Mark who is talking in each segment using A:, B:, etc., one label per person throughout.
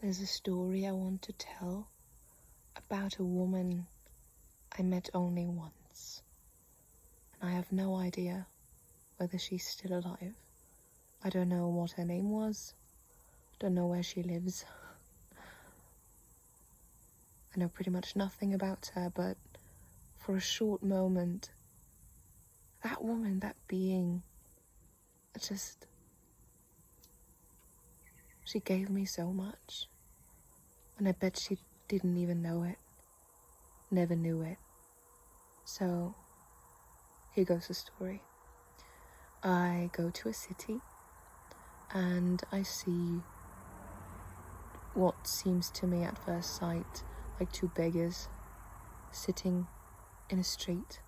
A: There's a story I want to tell about a woman I met only once. And I have no idea whether she's still alive. I don't know what her name was. Don't know where she lives. I know pretty much nothing about her, but for a short moment, that woman, that being, she gave me so much. And I bet she didn't even know it. Never knew it. So, here goes the story. I go to a city and I see what seems to me at first sight like two beggars sitting in a street.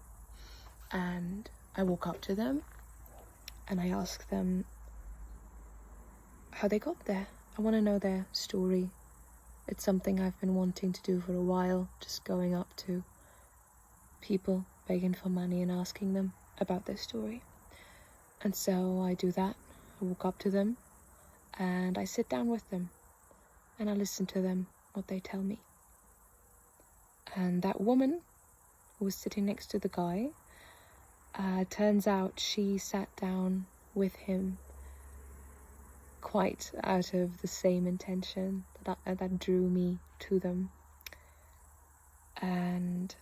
A: And I walk up to them and I ask them how they got there. I want to know their story. It's something I've been wanting to do for a while, just going up to people begging for money and asking them about their story. And so I do that. I walk up to them and I sit down with them and I listen to them, what they tell me. And that woman who was sitting next to the guy, turns out she sat down with him quite out of the same intention that drew me to them. And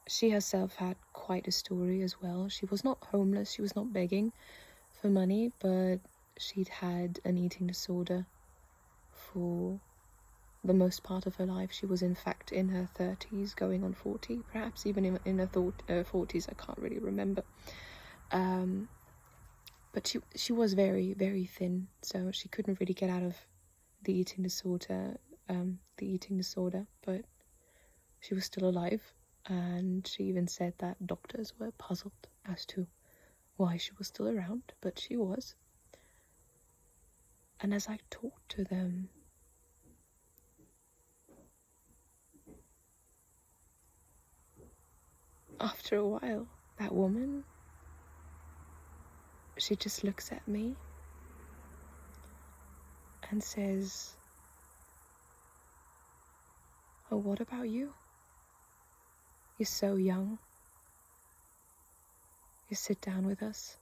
A: she herself had quite a story as well. She was not homeless, she was not begging for money, but she'd had an eating disorder for the most part of her life. She was in fact in her 30s, going on 40, perhaps even in her 40s, I can't really remember. But she was very, very thin, so she couldn't really get out of the eating disorder, but she was still alive, and she even said that doctors were puzzled as to why she was still around, but she was. And as I talked to them, after a while, that woman, she just looks at me and says, "Oh, what about you? You're so young. You sit down with us.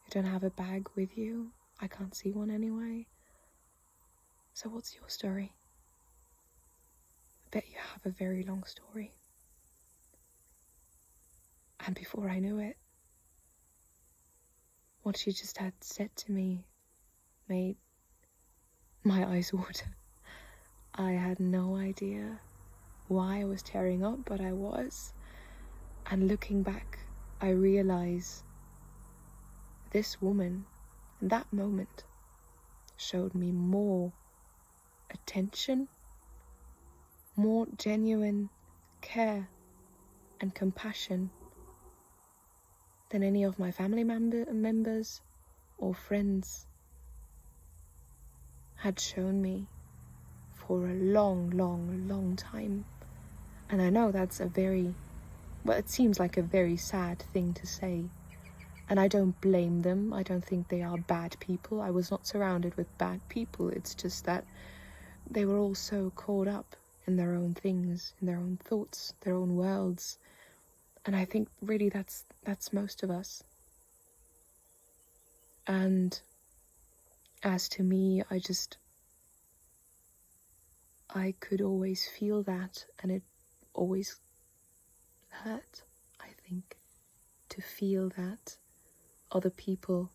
A: You don't have a bag with you. I can't see one anyway. So what's your story? I bet you have a very long story." And before I knew it, what she just had said to me made my eyes water. I had no idea why I was tearing up, but I was. And looking back, I realize this woman, in that moment, showed me more attention, more genuine care and compassion than any of my family members or friends had shown me for a long, long, long time. And I know that's it seems like a very sad thing to say. And I don't blame them. I don't think they are bad people. I was not surrounded with bad people. It's just that they were all so caught up in their own things, in their own thoughts, their own worlds. And I think really that's most of us. And as to me, I could always feel that, and it always hurt, I think, to feel that other people,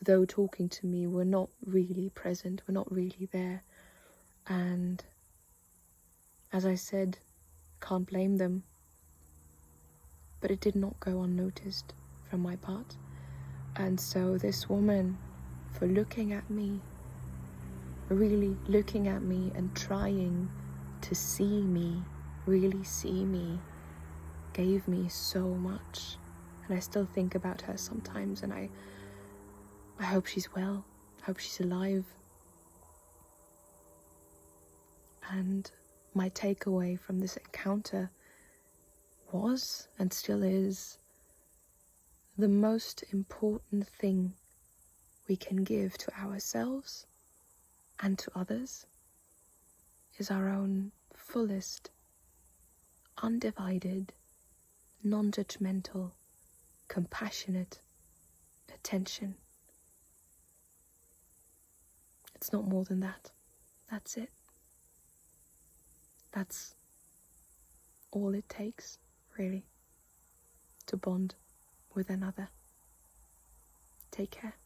A: though talking to me, were not really present, were not really there. And as I said, can't blame them. But it did not go unnoticed from my part. And so this woman, for looking at me, really looking at me and trying to see me, really see me, gave me so much. And I still think about her sometimes, and I hope she's well, I hope she's alive. And my takeaway from this encounter was, and still is, the most important thing we can give to ourselves and to others is our own fullest, undivided, non-judgmental, compassionate attention. It's not more than that. That's it. That's all it takes, really, to bond with another. Take care.